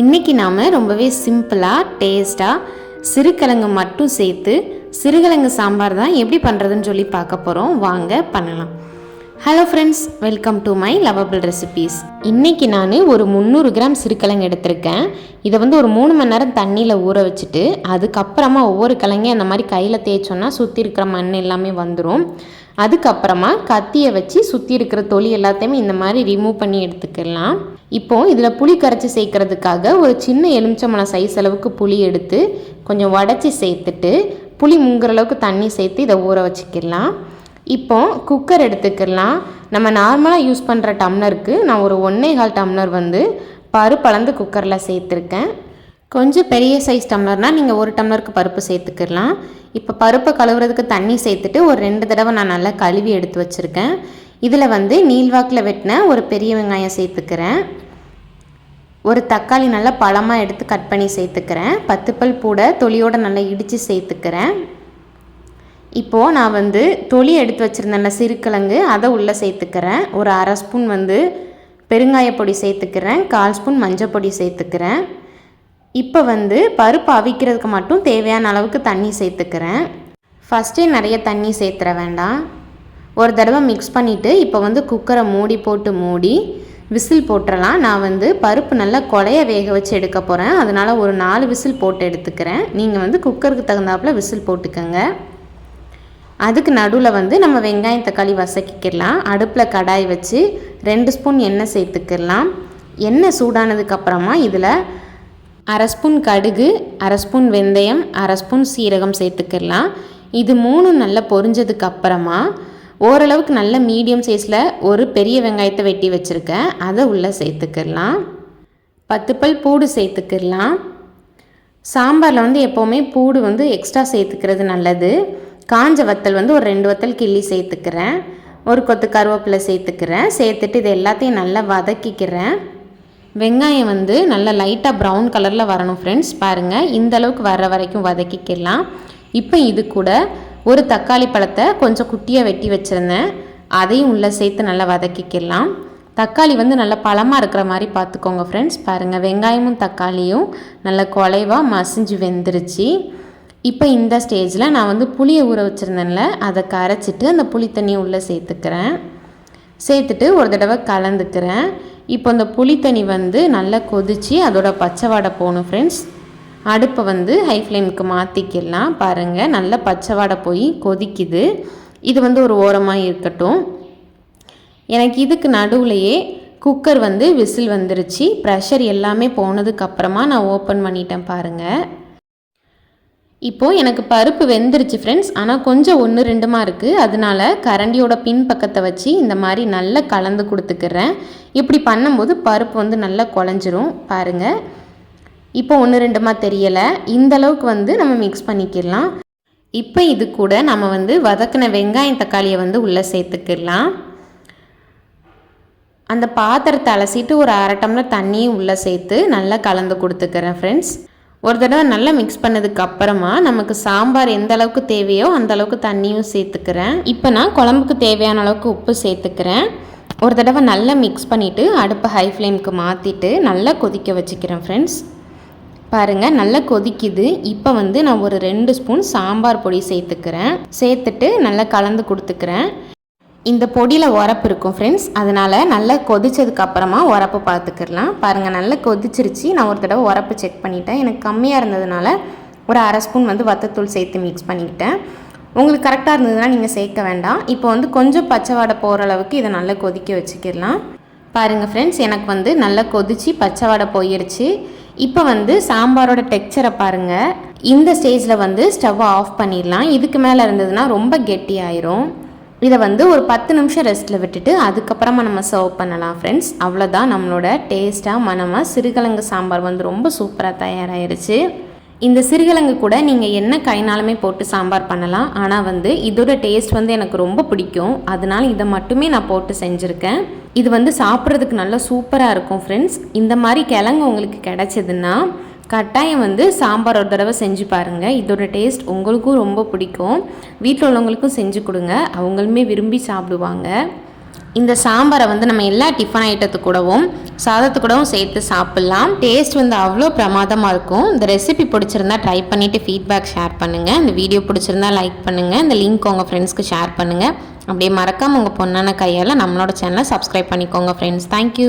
இன்றைக்கி நாம் ரொம்பவே சிம்பிளாக டேஸ்ட்டாக சிறுகிழங்கு மட்டும் சேர்த்து சிறுகிழங்கு சாம்பார் தான் எப்படி பண்ணுறதுன்னு சொல்லி பார்க்க போகிறோம். வாங்க பண்ணலாம். Hello friends, welcome to my lovable recipes. இன்றைக்கி நான் ஒரு 300 கிராம் சிறுகிழங்கு எடுத்திருக்கேன். இதை ஒரு 3 மணி நேரம் தண்ணியில் ஊற வச்சுட்டு அதுக்கப்புறமா ஒவ்வொரு கிழங்கையும் அந்த மாதிரி கையில் தேய்ச்சோன்னா சுற்றி இருக்கிற மண் எல்லாமே வந்துடும். அதுக்கப்புறமா கத்தியை வச்சு சுற்றி இருக்கிற தொலி எல்லாத்தையுமே இந்த மாதிரி ரிமூவ் பண்ணி எடுத்துக்கலாம். இப்போது இதில் புளி கரைச்சி சேர்க்கறதுக்காக ஒரு சின்ன எலுமிச்சம்பழம் சைஸ் அளவுக்கு புளி எடுத்து கொஞ்சம் உடச்சி சேர்த்துட்டு புளி முங்குற அளவுக்கு தண்ணி சேர்த்து இதை ஊற வச்சுக்கலாம். இப்போது குக்கர் எடுத்துக்கலாம். நம்ம நார்மலாக யூஸ் பண்ணுற டம்ளருக்கு நான் ஒரு 1.25 டம்ளர் பருப்பு குக்கரில் சேர்த்துருக்கேன். கொஞ்சம் பெரிய சைஸ் டம்ளர்னால் நீங்கள் 1 டம்ளருக்கு பருப்பு சேர்த்துக்கலாம். இப்போ பருப்பை கழுவுறதுக்கு தண்ணி சேர்த்துட்டு ஒரு 2 தடவை நான் நல்லா கழுவி எடுத்து வச்சுருக்கேன். இதில் நீள்வாக்கில் வெட்டின ஒரு பெரிய வெங்காயம் சேர்த்துக்கிறேன். ஒரு தக்காளி நல்லா பழமாக எடுத்து கட் பண்ணி சேர்த்துக்கிறேன். 10 பல் பூடை தொலியோடு நல்லா இடித்து சேர்த்துக்கிறேன். இப்போது நான் தொலி எடுத்து வச்சுருந்தேன்ல சிறுகிழங்கு அதை உள்ளே சேர்த்துக்கிறேன். ஒரு 1/2 ஸ்பூன் பெருங்காயப்பொடி சேர்த்துக்கிறேன். 1/4 ஸ்பூன் மஞ்சள் பொடி சேர்த்துக்கிறேன். இப்போ பருப்பு அவிக்கிறதுக்கு மட்டும் தேவையான அளவுக்கு தண்ணி சேர்த்துக்கிறேன். ஃபஸ்ட்டே நிறைய தண்ணி சேர்த்துற வேண்டாம். ஒரு தடவை மிக்ஸ் பண்ணிவிட்டு இப்போ குக்கரை மூடி விசில் போட்டுடலாம். நான் பருப்பு நல்லா கொலைய வேக வச்சு எடுக்க போகிறேன். அதனால் ஒரு 4 விசில் போட்டு எடுத்துக்கிறேன். நீங்கள் குக்கருக்கு தகுந்தாப்பில் விசில் போட்டுக்கோங்க. அதுக்கு நடுவில் நம்ம வெங்காயம் தக்காளி வதக்கிக்கலாம். அடுப்பில் கடாய் வச்சு 2 ஸ்பூன் எண்ணெய் சேர்த்துக்கலாம். எண்ணெய் சூடானதுக்கப்புறமா இதில் 1/2 ஸ்பூன் கடுகு, 1/2 ஸ்பூன் வெந்தயம், 1/2 ஸ்பூன் சீரகம் சேர்த்துக்கலாம். இது 3 நல்லா பொரிஞ்சதுக்கப்புறமா ஓரளவுக்கு நல்ல மீடியம் சைஸில் ஒரு பெரிய வெங்காயத்தை வெட்டி வச்சுருக்கேன். அதை உள்ளே சேர்த்துக்கலாம். 10 பல் பூடு சேர்த்துக்கலாம். சாம்பாரில் எப்போவுமே பூடு எக்ஸ்ட்ரா சேர்த்துக்கிறது நல்லது. காஞ்ச வத்தல் ஒரு 2 வத்தல் கிள்ளி சேர்த்துக்கிறேன். ஒரு கொத்து கருவேப்பிலை சேர்த்துக்கிறேன். சேர்த்துட்டு இது எல்லாத்தையும் நல்லா வதக்கிக்கிறேன். வெங்காயம் நல்லா லைட்டாக ப்ரௌன் கலரில் வரணும் ஃப்ரெண்ட்ஸ். பாருங்கள், இந்த அளவுக்கு வர்ற வரைக்கும் வதக்கிக்கலாம். இப்போ இது கூட ஒரு தக்காளி பழத்தை கொஞ்சம் குட்டியாக வெட்டி வச்சுருந்தேன். அதையும் உள்ளே சேர்த்து நல்லா வதக்கிக்கலாம். தக்காளி நல்லா பழமாக இருக்கிற மாதிரி பார்த்துக்கோங்க ஃப்ரெண்ட்ஸ். பாருங்கள், வெங்காயமும் தக்காளியும் நல்லா குலைவாக மசிஞ்சு வெந்துருச்சு. இப்போ இந்த ஸ்டேஜில் நான் புளியை ஊற வச்சுருந்தேன்ல அதை கரைச்சிட்டு அந்த புளி தண்ணியை உள்ளே சேர்த்துக்கிறேன். சேர்த்துட்டு ஒரு தடவை கலந்துக்கிறேன். இப்போ இந்த புளி தண்ணி நல்லா கொதித்து அதோட பச்சை வாடை போகணும் ஃப்ரெண்ட்ஸ். அடுப்பை ஹை ஃப்ளேமுக்கு மாற்றிக்கலாம். பாருங்கள், நல்லா பச்சை வாடை போய் கொதிக்குது. இது ஒரு ஓரமாக இருக்கட்டும். எனக்கு இதுக்கு நடுவுலையே குக்கர் விசில் வந்துருச்சு. ப்ரெஷர் எல்லாமே போனதுக்கப்புறமா நான் ஓப்பன் பண்ணிட்டேன். பாருங்கள், இப்போது எனக்கு பருப்பு வெந்துருச்சு ஃப்ரெண்ட்ஸ். ஆனால் கொஞ்சம் 1-2மா இருக்குது. அதனால கரண்டியோட பின் பக்கத்தை வச்சு இந்த மாதிரி நல்லா கலந்து கொடுத்துக்கிறேன். இப்படி பண்ணும்போது பருப்பு நல்லா குழஞ்சிரும். பாருங்கள், இப்போ 1-2மா தெரியலை. இந்தளவுக்கு நம்ம மிக்ஸ் பண்ணிக்கலாம். இப்போ இது கூட நம்ம வதக்கின வெங்காயம் தக்காளியை உள்ளே சேர்த்துக்கலாம். அந்த பாத்திரத்தை அலசிட்டு ஒரு 1/2 டம்ளர் தண்ணியும் உள்ளே சேர்த்து நல்லா கலந்து கொடுத்துக்கிறேன் ஃப்ரெண்ட்ஸ். ஒரு தடவை நல்லா மிக்ஸ் பண்ணதுக்கு அப்புறமா நமக்கு சாம்பார் எந்த அளவுக்கு தேவையோ அந்த அளவுக்கு தண்ணியும் சேர்த்துக்கிறேன். இப்போ நான் குழம்புக்கு தேவையான அளவுக்கு உப்பு சேர்த்துக்கிறேன். ஒரு தடவை நல்லா மிக்ஸ் பண்ணிவிட்டு அடுப்பை ஹை ஃப்ளேமுக்கு மாற்றிட்டு நல்லா கொதிக்க வச்சுக்கிறேன் ஃப்ரெண்ட்ஸ். பாருங்கள், நல்லா கொதிக்குது. இப்போ நான் ஒரு 2 ஸ்பூன் சாம்பார் பொடி சேர்த்துக்கிறேன். சேர்த்துட்டு நல்லா கலந்து கொடுத்துக்கிறேன். இந்த பொடியில் உரப்பு இருக்கும் ஃப்ரெண்ட்ஸ். அதனால் நல்லா கொதித்ததுக்கப்புறமா உரப்பு பார்த்துக்கலாம். பாருங்கள், நல்லா கொதிச்சிருச்சு. நான் ஒரு தடவை உரப்பு செக் பண்ணிட்டேன். எனக்கு கம்மியாக இருந்ததுனால ஒரு 1/2 ஸ்பூன் வத்தத்தூள் சேர்த்து மிக்ஸ் பண்ணிக்கிட்டேன். உங்களுக்கு கரெக்டாக இருந்ததுன்னா நீங்கள் சேர்க்க வேண்டாம். இப்போ கொஞ்சம் பச்சை வாடை போகிற அளவுக்கு இதை நல்லா கொதிக்க வச்சுக்கிடலாம். பாருங்கள் ஃப்ரெண்ட்ஸ், எனக்கு நல்லா கொதித்து பச்சை வாடை போயிடுச்சு. இப்போ சாம்பாரோட டெக்ஸ்சரை பாருங்கள். இந்த ஸ்டேஜில் ஸ்டவ்வை ஆஃப் பண்ணிடலாம். இதுக்கு மேலே இருந்ததுன்னா ரொம்ப கெட்டியாயிரும். இதை ஒரு 10 நிமிஷம் ரெஸ்ட்டில் விட்டுட்டு அதுக்கப்புறமா நம்ம சர்வ் பண்ணலாம் ஃப்ரெண்ட்ஸ். அவ்வளோதான், நம்மளோட டேஸ்ட்டாக மனமாக சிறுகிழங்கு சாம்பார் ரொம்ப சூப்பராக தயாராகிருச்சு. இந்த சிறுகிழங்கு கூட நீங்கள் என்ன கைனாலுமே போட்டு சாம்பார் பண்ணலாம். ஆனால் இதோட டேஸ்ட் எனக்கு ரொம்ப பிடிக்கும். அதனால் இதை மட்டுமே நான் போட்டு செஞ்சுருக்கேன். இது சாப்பிட்றதுக்கு நல்லா சூப்பராக இருக்கும் ஃப்ரெண்ட்ஸ். இந்த மாதிரி கிழங்கு உங்களுக்கு கிடச்சிதுன்னா கட்டாயம் சாம்பார் ஒரு தடவை செஞ்சு பாருங்கள். இதோட டேஸ்ட் உங்களுக்கும் ரொம்ப பிடிக்கும். வீட்டில் உள்ளவங்களுக்கும் செஞ்சு கொடுங்க, அவங்களுமே விரும்பி சாப்பிடுவாங்க. இந்த சாம்பாரை வந்து நம்ம எல்லா டிஃபன் ஐட்டத்து கூடவும் சாதத்து கூடவும் சேர்த்து சாப்பிட்லாம். டேஸ்ட் வந்து அவ்வளோ பிரமாதமாக இருக்கும். இந்த ரெசிபி பிடிச்சிருந்தா ட்ரை பண்ணிவிட்டு ஃபீட்பேக் ஷேர் பண்ணுங்கள். இந்த வீடியோ பிடிச்சிருந்தா லைக் பண்ணுங்கள். இந்த லிங்க் உங்கள் ஃப்ரெண்ட்ஸ்க்கு ஷேர் பண்ணுங்கள். அப்படியே மறக்காமல் உங்கள் பொண்ணான கையால் நம்மளோட சேனலை சப்ஸ்கிரைப் பண்ணிக்கோங்க ஃப்ரெண்ட்ஸ். தேங்க்யூ.